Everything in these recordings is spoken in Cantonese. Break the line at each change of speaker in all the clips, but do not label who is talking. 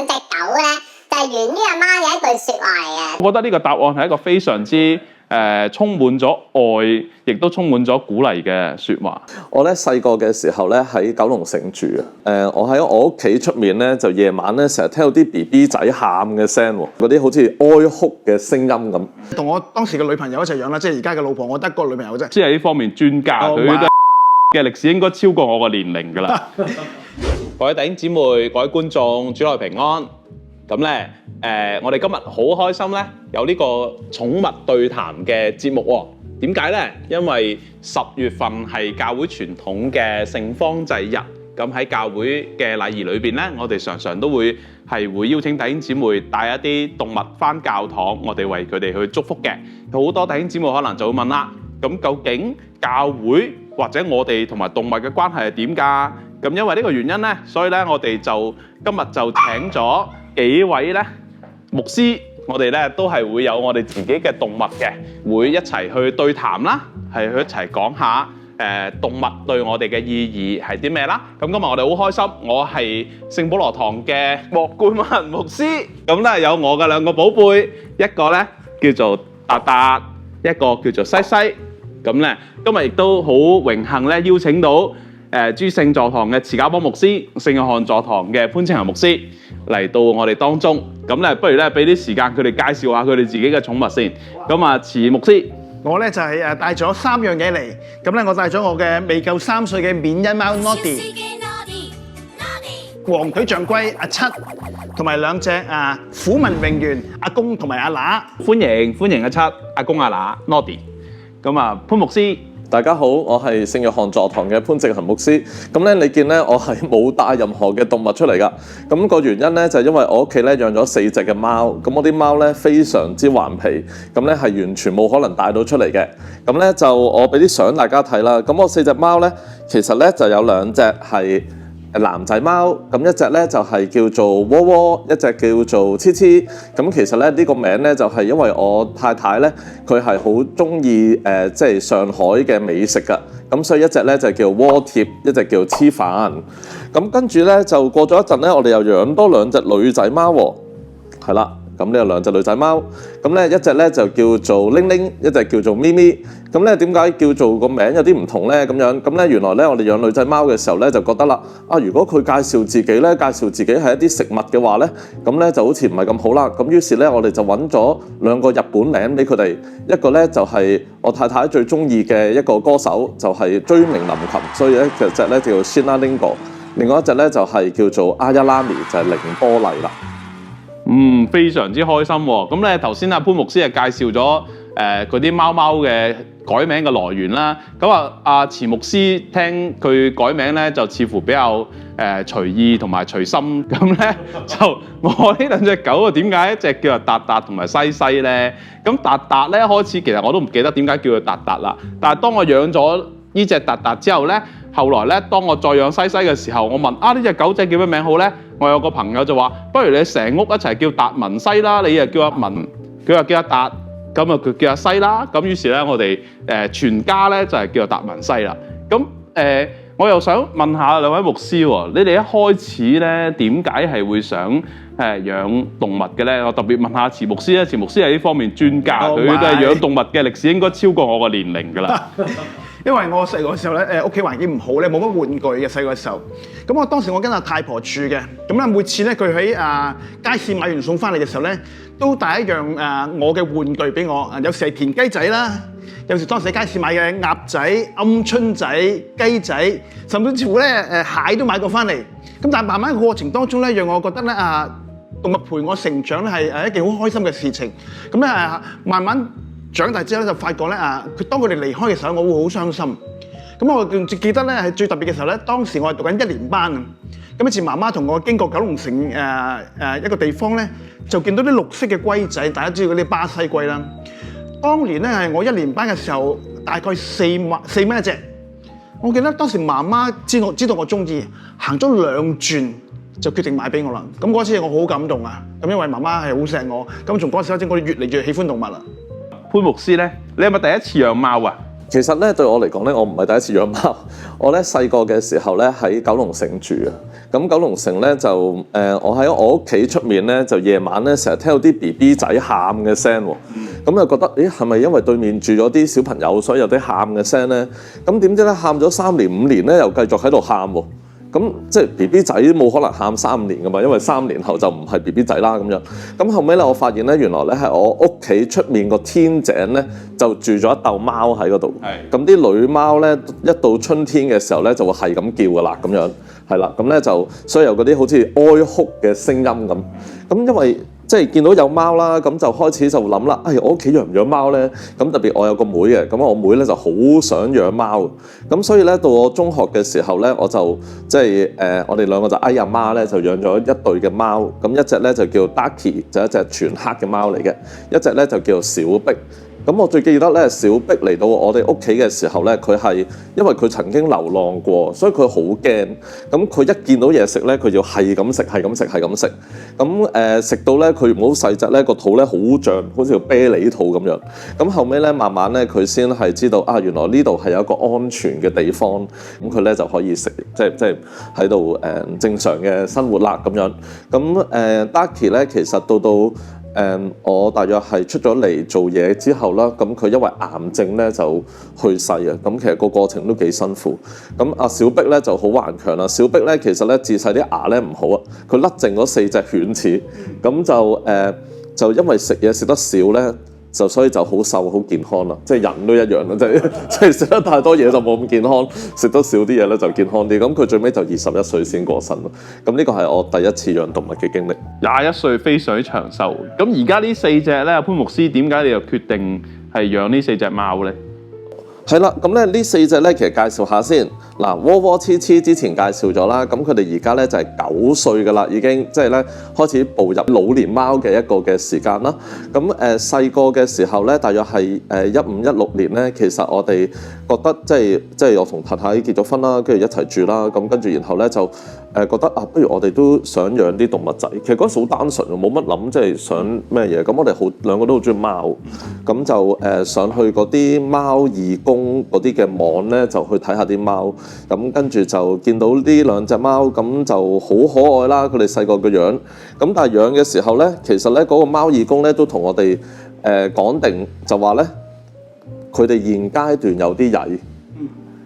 隻狗咧，就係源於阿媽嘅一句説話嚟嘅。
我覺得呢個答案係一個非常之充滿咗愛，亦都充滿咗鼓勵嘅説話。
我咧細個嘅時候咧喺九龍城住我喺我屋企出面咧就夜晚咧成日聽到啲 BB 仔喊嘅聲喎，嗰啲好似哀哭嘅聲音咁。
同我當時嘅女朋友一齊養啦，即係而家嘅老婆，我得個女朋友啫。
即係呢方面專家，佢嘅歷史應該超過我個年齡㗎啦。各位弟兄姊妹、各位觀眾，主內平安。咁咧，我哋今日好開心咧，有呢個寵物對談嘅節目喎。點解咧？因為10月份係教會傳統嘅聖方濟日。咁喺教會嘅禮儀裏邊咧，我哋常常都會邀請弟兄姊妹帶一啲動物返教堂，我哋為佢哋去祝福嘅。好多弟兄姊妹可能就會問啦，咁究竟教會或者我哋同埋動物嘅關係係點㗎？咁因為呢個原因咧，所以咧我哋就今日就請咗幾位咧牧師，我哋咧都係會有我哋自己嘅動物嘅，會一齊去對談啦，係去一齊講下動物對我哋嘅意義係啲咩啦。咁今日我哋好開心，我係聖保羅堂嘅莫冠文牧師，咁咧有我嘅兩個寶貝，一個咧叫做達達，一個叫做西西。咁咧今日亦都好榮幸咧邀請到諸聖座堂嘅慈家邦牧師、聖約翰座堂嘅潘清行牧師嚟到我哋當中。咁咧不如咧俾啲時間佢哋介紹下佢哋自己嘅寵物先。咁啊，慈牧師，
我咧就係帶咗3樣嘢嚟。咁咧我帶咗我嘅未夠3歲嘅緬因貓 Noddy、黃腿象龜阿七，同埋2隻虎紋榮元阿公同埋阿乸。
歡迎阿七、阿公、阿乸 Noddy。咁啊，潘牧師。
大家好，我係聖約翰座堂嘅潘正恒牧師。咁咧，你見咧我係冇帶任何嘅動物出嚟噶。咁個原因咧就係因為我屋企咧養咗4隻嘅貓。咁我啲貓咧非常之頑皮，咁咧係完全冇可能帶到出嚟嘅。咁咧就我俾啲相大家睇啦。咁我4隻貓咧，其實咧就有2隻係男仔貓，咁一隻咧就係叫做窩窩，一隻叫做黐黐。咁其實咧呢個名咧就係因為我太太咧佢係好中意即係上海嘅美食㗎，咁所以一隻咧就叫窩貼，一隻叫黐飯。咁跟住咧就過咗一陣咧，我哋又養多2隻女仔貓喎，係啦。咁呢有2隻女仔貓，咁咧一隻咧就叫做玲玲，一隻叫做咪咪。咁咧點解叫做個名有啲唔同咧？咁樣咁咧原來咧我哋養女仔貓嘅時候咧就覺得啦，如果佢介紹自己咧，介紹自己係一啲食物嘅話咧，咁咧就好似唔係咁好啦。咁於是咧我哋就揾咗2個日本名俾佢哋，一個咧就係我太太最中意嘅一個歌手，就係椎名林檎，所以咧隻咧叫做 Shina Lingo。另外一隻咧就係叫做阿丫拉咪，就係凌波麗啦。
非常之開心喎！咁咧頭先阿潘牧師係介紹咗嗰啲貓貓嘅改名嘅來源啦。咁阿慈牧師聽佢改名咧就似乎比較隨意同埋隨心。咁咧就我呢2隻狗啊，點解一隻叫做達達同埋西西咧？咁達達咧開始其實我都唔記得點解叫佢達達啦。但係當我養咗呢隻達達之後咧，後來咧當我再養西西嘅時候，我問呢隻狗仔叫咩名好咧？我有個朋友就話：不如你成屋一齊叫達文西啦，你又叫阿文，佢又叫阿達，咁啊佢叫阿西啦。咁於是咧，我哋全家咧就係叫做達文西啦。咁我又想問下2位牧師喎，你哋一開始咧點解係會想養動物嘅咧？我特別問下慈牧師咧，慈牧師係呢方面專家，佢都係養動物嘅歷史應該超過我個年齡㗎啦。
因為我細個嘅時候咧，屋企環境唔好咧，冇乜玩具嘅細個嘅時候。咁我當時我跟阿太婆住嘅，咁咧每次咧佢喺街市買完餸翻嚟嘅時候咧，都帶一樣我嘅玩具俾我。有時係田雞仔啦，有時當時喺街市買嘅鴨仔、鵪鶉仔、雞仔，甚至乎咧蟹都買過翻嚟。咁但係慢慢過程當中咧，讓我覺得咧動物陪我成長咧係一件好開心嘅事情。咁咧慢慢長大之後咧，就發覺咧當佢哋離開嘅時候，我會好傷心。咁我仲記得咧係最特別嘅時候咧，當時我係讀緊1年班啊。咁一次媽媽同我經過九龍城一個地方咧，就見到啲綠色嘅龜仔，大家知道嗰啲巴西龜啦。當年咧係我1年班嘅時候，大概4蚊一隻。我記得當時媽媽知道我中意，行咗2轉就決定買俾我啦。咁嗰次我好感動啊！咁因為媽媽係好錫我，咁從嗰時開始我哋越嚟越喜歡動物啦。
潘牧師咧，你係咪第一次養貓啊？
其實咧對我嚟講咧，我唔係第一次養貓。我咧細個嘅時候咧喺九龍城住啊，咁九龍城咧就我喺我屋企出面咧就夜晚咧成日聽到啲 BB 仔喊嘅聲喎，咁又覺得咦係咪因為對面住咗啲小朋友，所以有啲喊嘅聲咧？咁點知咧喊咗3年5年咧又繼續喺度喊喎。咁即係 BB 仔冇可能喊3年噶嘛，因為3年後就唔係 BB 仔啦咁樣。咁後尾咧，我發現咧，原來咧係我屋企出面個天井咧就住咗一竇貓喺嗰度。係。咁啲女貓咧一到春天嘅時候咧就會係咁叫噶啦，咁樣係啦。咁咧就所以有嗰啲好似哀哭嘅聲音咁。咁因為即係見到有貓啦，咁就開始就諗啦，我屋企養唔養貓咧？咁特別我有個妹嘅，咁我妹咧就好想養貓，咁所以咧到我中學嘅時候咧，我就即係我哋兩個就阿媽咧就養咗一對嘅貓，咁一隻咧就叫 Ducky， 就一隻全黑嘅貓嚟嘅，一隻咧就叫小碧。咁我最記得咧，小碧嚟到我哋屋企嘅時候咧，佢係因為佢曾經流浪過，所以佢好驚。咁佢一見到嘢食咧，佢就係咁食，係咁食，係咁食。咁食到咧，佢唔好細隻咧，個肚咧好脹，好似個啤梨肚咁樣。咁後尾咧，慢慢咧，佢先係知道啊，原來呢度係有一個安全嘅地方。咁佢咧就可以食，即係喺度正常嘅生活啦咁樣。咁Ducky 咧，其實到我大約係出咗嚟做嘢之後啦，咁佢因為癌症咧就去世啊，咁其實個過程都幾辛苦。咁阿小碧咧就好頑強啦，小碧咧其實咧自細啲牙咧唔好啊，佢甩剩咗4隻犬齒，咁就因為食嘢食得少咧。就所以就好瘦好健康啦，即係人都一樣啦，即係食得太多嘢就冇咁健康，食得少啲嘢咧就健康啲。咁佢最尾就21歲先過身咯。咁呢個係我第一次養動物嘅經歷。
21歲飛水長壽。咁而家呢4隻咧，潘牧師點解你又決定係養呢4隻貓咧？
係啦，咁咧呢4隻咧其實介紹下先。嗱，窩窩黐黐之前介紹咗啦，咁佢哋而家咧就係9歲噶啦，已經即係咧開始步入老年貓嘅一個嘅時間啦。咁細個嘅時候咧，大約係15、16年咧，其實我哋覺得即係我同太太結咗婚啦，跟住一齊住啦，咁跟住然後咧就覺得不如我哋都想養啲動物仔。其實嗰時好單純，冇乜諗，即係想咩嘢。咁我哋兩個都好中意貓，咁就上去嗰啲貓義工嗰啲嘅網咧，就去睇下啲貓。咁跟住就見到呢2隻貓，咁就好可愛啦。佢哋細個嘅樣，咁但係養嘅時候咧，其實咧嗰個貓義工咧都同我哋講定，就話咧佢哋現階段有啲曳，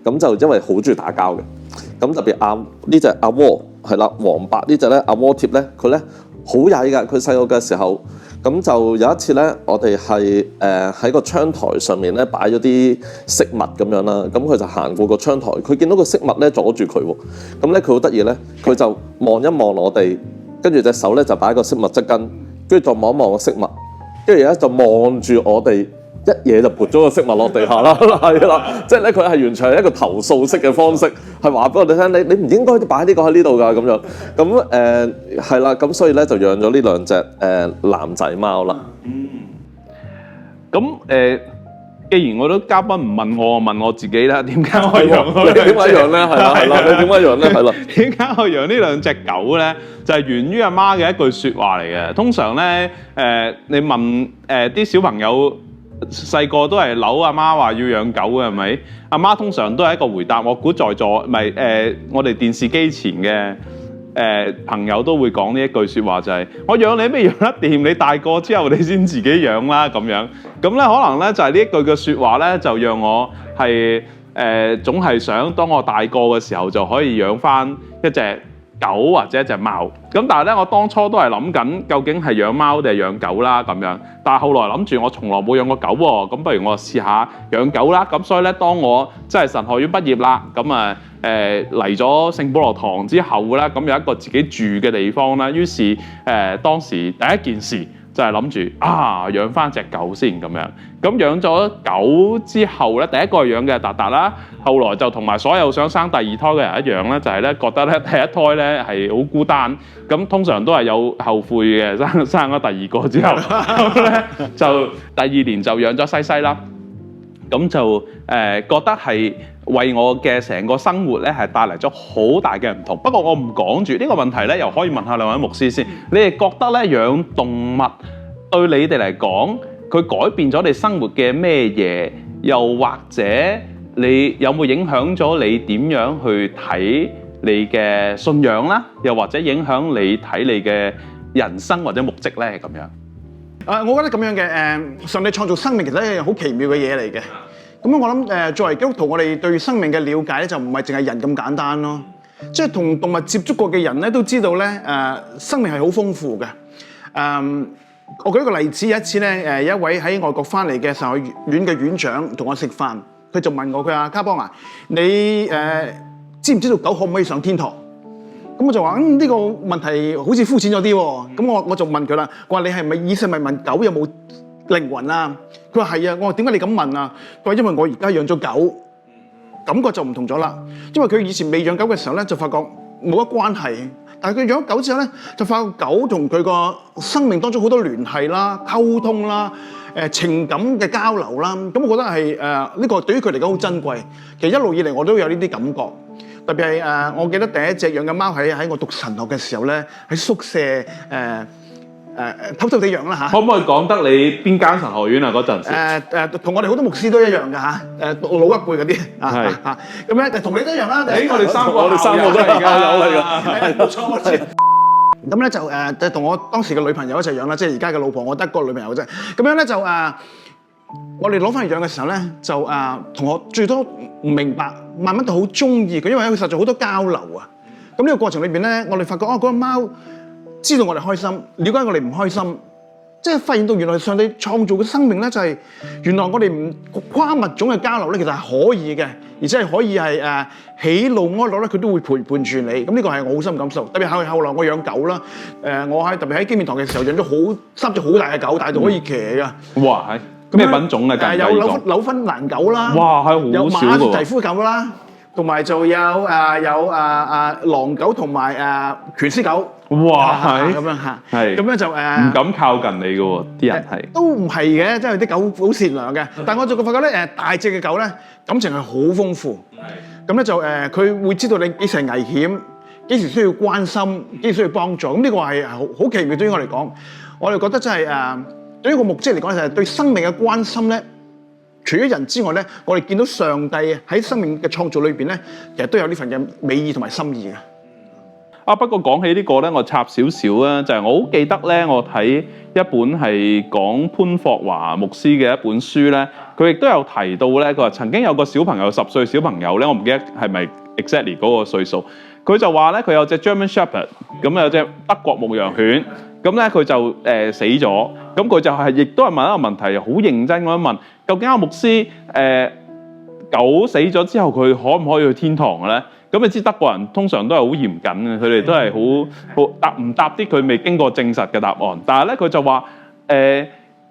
咁就因為好中意打交嘅。咁特別呢隻阿窩係啦，黃白呢隻咧阿窩貼咧，佢咧好曳㗎。佢細個嘅時候。咁就有一次咧，我哋係喺個窗台上面咧擺咗啲飾物咁樣啦，咁佢就行過個窗台，佢見到個飾物咧阻住佢喎，咁咧佢好得意咧，佢就望一望我哋，跟住隻手咧就擺個飾物側跟，跟住再望一望個飾物，跟住咧就望住我哋。一嘢就撥咗個飾物落地下啦，係啦，即係咧佢係完全係一個投訴式嘅方式，係話俾我哋聽，你唔應該擺呢個喺呢度㗎咁樣，咁係啦，咁所以咧就養咗呢2隻男仔貓啦。
咁既然我都嘉賓唔問我，問我自己啦，點解我養佢？
點解養咧？係啦，你點解養咧？係啦。
點解我養呢2隻狗咧？就係源於阿媽嘅一句説話嚟嘅。通常咧你問啲小朋友。細個都係扭阿媽話要養狗嘅係咪？阿媽通常都係一個回答。我估在座唔係我哋電視機前嘅朋友都會講呢一句説話，就係我養你咩養得掂？你大個之後你先自己養啦咁樣。咁咧可能咧就係呢一句嘅説話咧，就讓我係總係想當我大個嘅時候就可以養翻一隻狗或者一隻貓，咁但係咧，我當初都係諗緊究竟係養貓定係養狗啦咁樣。但係後來諗住我從來冇養過狗喎，咁不如我試下養狗啦。咁所以咧，當我真係神學院畢業啦，咁嚟咗聖保羅堂之後咧，咁有一個自己住嘅地方啦。於是當時第一件事就係諗住養翻隻狗先咁樣。咁養咗狗之後咧，第一個養嘅係達達啦。後來就同埋所有想生第2胎嘅人一樣咧，就係咧覺得咧第1胎咧係好孤單。咁通常都係有後悔嘅，生咗第2個之後，咁咧就第2年就養咗西西啦。咁就覺得係為我嘅成個生活咧係帶嚟咗好大嘅唔同。不過我唔講住呢個問題咧，又可以問下2位牧師先。你哋覺得咧養動物對你哋嚟講，佢改變咗你生活嘅咩嘢？又或者你有冇影響咗你點樣去睇你嘅信仰啦，又或者影響你睇你嘅人生或者目的咧咁樣？
我覺得咁樣嘅上帝創造生命其實係一樣好奇妙嘅嘢嚟嘅。咁我諗作為基督徒，我哋對生命嘅了解咧就唔係淨係人咁簡單咯。即係同動物接觸過嘅人咧都知道咧生命係好豐富嘅。我舉一個例子，有一次咧有一位喺外國翻嚟嘅神學院嘅院長同我食飯，佢就問我，佢話卡邦啊，你知唔知道狗可唔可以上天堂？咁我就話呢個問題好似膚淺咗啲喎。咁我就問佢啦，我話你係咪以前咪問狗有冇靈魂啊？佢話係啊。我話點解你咁問啊？佢話因為我而家養咗狗，感覺就唔同咗啦。因為佢以前未養狗嘅時候咧，就發覺冇乜關係。但係佢養咗狗之後咧，就發覺狗同佢個生命當中好多聯繫啦、溝通啦、情感嘅交流啦。咁我覺得係呢個對於佢嚟講好珍貴。其實一路以嚟我都有呢啲感覺。特別係我記得第一隻養嘅貓喺我讀神學嘅時候咧，喺宿舍偷偷地養啦嚇。
可唔可以講得你邊間神學院啊？嗰陣時
同我哋好多牧師都一樣㗎嚇。老一輩嗰啲啊，咁咧同你都一樣啦。
我哋三個
都係而家有嚟㗎，
冇錯。咁咧就同我當時嘅女朋友一齊養啦，即係而家嘅老婆，我得個女朋友啫。咁樣咧就我哋攞翻去養嘅時候咧，就同我最多唔明白，慢慢到好中意佢，因為佢實在好多交流啊。咁呢個過程裏邊咧，我哋發覺嗰個貓知道我哋開心，了解我哋唔開心，即係發現到原來上帝創造嘅生命咧，就係原來我哋唔跨物種嘅交流咧，其實係可以嘅，而且係可以係喜怒哀樂咧，佢都會陪伴住你。咁呢個係我好深感受。特別係後來我養狗啦，我特別喺基面堂嘅時候養咗3隻好大嘅狗，大到可以騎㗎。
哇，係咩品種啊？
有紐芬蘭狗啦，
哇，係好
有
少
馬
㗎
蹄夫狗啦，同埋就有狼狗同埋拳師狗。
哇，係
咁樣嚇，
係
咁樣就
唔敢靠近你㗎喎，啲人係
都唔係嘅，即係啲狗好善良嘅。但係我就發覺咧大隻嘅狗咧感情係好豐富。咁咧就佢會知道你幾時係危險，幾時需要關心，幾時需要幫助。咁呢個係好奇妙對於我嚟講，我哋覺得真係對於個牧者嚟講就係對生命嘅關心咧。除咗人之外咧，我哋見到上帝喺生命嘅創造裏邊咧，其實都有呢份嘅美意同埋心意嘅。
不過講起呢個咧，我插少少啊，就係我好記得咧，我睇一本係講潘霍華牧師嘅一本書咧，佢亦都有提到咧，佢話曾經有個小朋友10歲小朋友咧，我唔記得係咪 exactly 嗰個歲數，佢就話咧佢有隻 German Shepherd， 咁有隻德國牧羊犬，咁咧佢就死咗，咁佢就係亦都係問一個問題，好認真咁樣問，究竟阿牧師狗死咗之後佢可唔可以去天堂嘅咧？咁你知德國人通常都係好嚴謹嘅，佢哋都係好答唔答啲佢未經過證實嘅答案。但係咧佢就話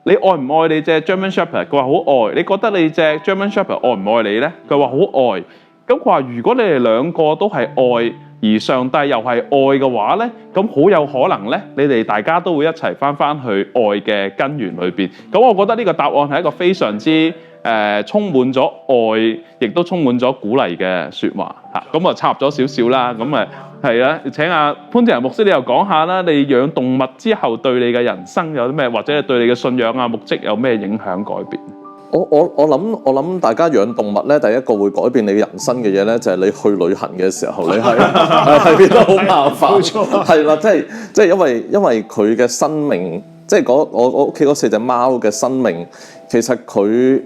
你愛唔愛你隻 German Shepherd？ 佢話好愛。你覺得你隻 German Shepherd 愛唔愛你咧？佢話好愛。咁佢話如果你哋兩個都係愛，而上帝又係愛嘅話咧，咁好有可能咧，你哋大家都會一齊翻去愛嘅根源裏邊。咁我覺得呢個答案係一個非常之充滿咗愛，亦都充滿咗鼓勵嘅説話嚇。咁啊插咗少少啦，咁係啦。請阿潘志仁牧師，你又講下啦，你養動物之後對你嘅人生有啲咩，或者對你嘅信仰啊、牧職有咩影響改變？
我諗大家養動物咧，第一個會改變你人生嘅嘢咧，就係你去旅行嘅時候，你係變得好麻煩。冇錯，係啦，即係因為佢嘅生命，即係我屋企嗰4隻貓嘅生命，其實佢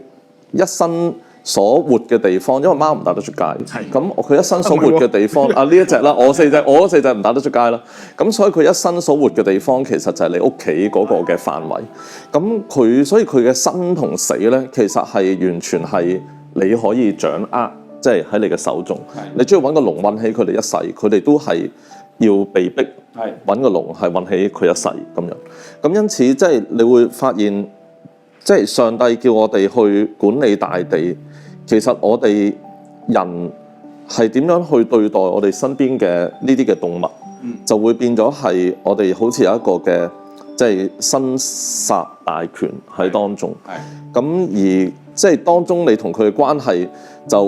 一生所活嘅地方，因為貓唔帶得出街，咁佢一生所活嘅地方呢一隻啦，我嗰4隻唔帶得出街啦，咁所以佢一生所活嘅地方其實就係你屋企嗰個嘅範圍，咁所以佢嘅生同死咧，其實係完全係你可以掌握，即係喺你嘅手中，你只要揾個籠韞起佢哋一世，佢哋都係要被逼揾個籠係韞起佢一世咁樣，咁因此即係你會發現，即係上帝叫我哋去管理大地。其實我哋人係點樣去對待我哋身邊嘅呢啲嘅動物，就會變咗係我哋好似有一個嘅即係生殺大權喺當中。咁而即係當中你同佢嘅關係就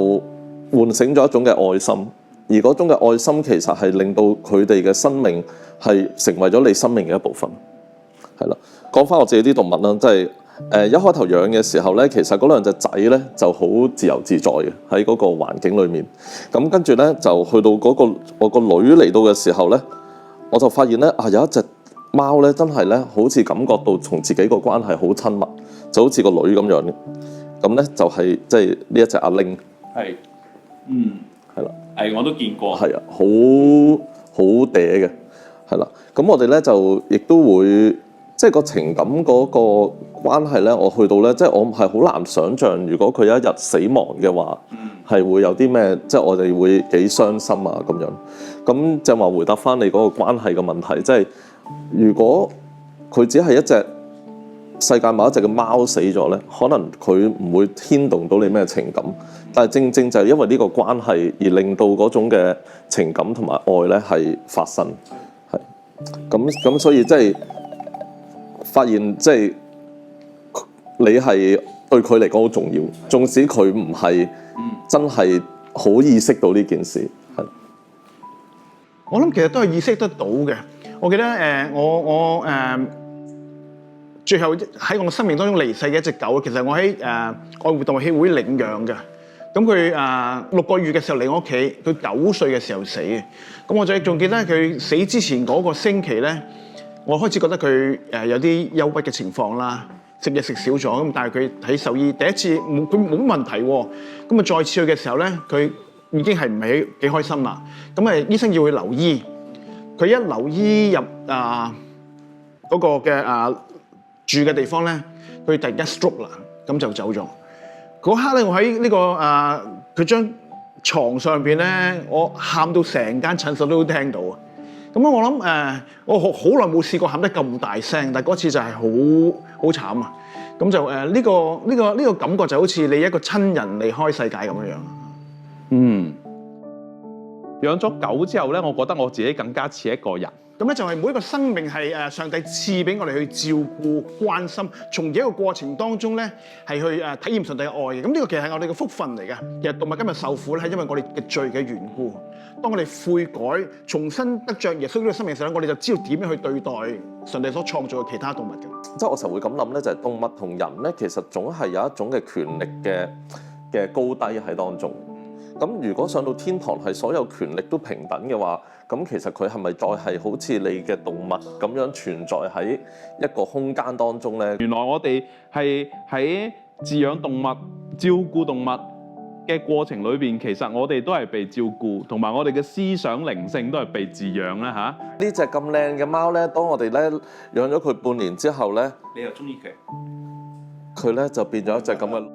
喚醒咗一種嘅愛心，而嗰種嘅愛心其實係令到佢哋嘅生命係成為咗你生命嘅一部分。係啦，講翻我自己啲動物啦，即係一開頭養嘅時候咧，其實嗰兩隻仔咧就好自由自在嘅喺嗰個環境裏面。咁跟住咧就去到我個女嚟到嘅時候咧，我就發現咧有一隻貓咧真係咧好似感覺到同自己個關係好親密，就好似個女咁樣嘅。咁咧就係即係呢一隻阿玲。
係，
係啦，
我都見過。
係啊，好嗲嘅，係啦。咁我哋咧就亦都會即係個情感嗰個關係咧，我去到咧，即係我係好難想像，如果佢有一日死亡嘅話，係會有啲咩？即係我哋會幾傷心啊咁樣。咁就話回答翻你嗰個關係嘅問題，即係如果佢只係一隻世界某一隻嘅貓死咗咧，可能佢唔會牽動到你咩情感，但係正正就係因為呢個關係而令到嗰種嘅情感同埋愛咧係發生，係咁所以即係發現即係你係對佢嚟講好重要，縱使佢唔係真係好意識到呢件事，係。
我諗其實都係意識得到嘅。我記得我最後喺我生命當中離世嘅一隻狗，其實我喺愛護動物協會領養嘅。咁佢6個月嘅時候嚟我屋企，佢9歲嘅時候死嘅。咁我仲記得佢死之前嗰個星期咧，我開始覺得佢有啲憂鬱嘅情況啦，食嘢食少咗。咁但係佢喺獸醫第一次佢冇問題喎。咁啊再次去嘅時候咧，佢已經係唔係幾開心啦。咁醫生要佢留醫，佢一留醫入嗰個嘅住嘅地方咧，佢突然間 stroke 啦，咁就走咗。嗰刻咧，我喺呢個佢張床上邊咧，我喊到成間診所都聽到啊！咁我諗我好耐冇試過喊得咁大聲，但係嗰次就係好慘啊！咁就呢個感覺就好似你一個親人離開世界咁樣樣。
養咗狗之後咧，我覺得我自己更加似一個人。
咁咧就係每一個生命係上帝賜俾我哋去照顧、關心，從一個過程當中咧係去體驗上帝嘅愛嘅。咁呢個其實係我哋嘅福分嚟嘅。其實動物今日受苦咧係因為我哋嘅罪嘅緣故。當我哋悔改、重新得着耶穌呢個生命嘅時候，我哋就知道點樣去對待上帝所創造嘅其他動物嘅。
即係我成日會咁諗咧，就係動物同人咧，其實總係有一種嘅權力嘅高低喺當中。咁如果上到天堂係所有權力都平等嘅話，咁其實佢係咪再係好似你嘅動物咁樣存在喺一個空間當中咧？
原來我哋係喺飼養動物、照顧動物嘅過程裏邊，其實我哋都係被照顧，同埋我哋嘅思想靈性都係被滋養啦嚇。
呢隻咁靚嘅貓咧，當我哋咧養咗佢半年之後咧，
你又中意佢？
佢咧就變咗一隻咁嘅。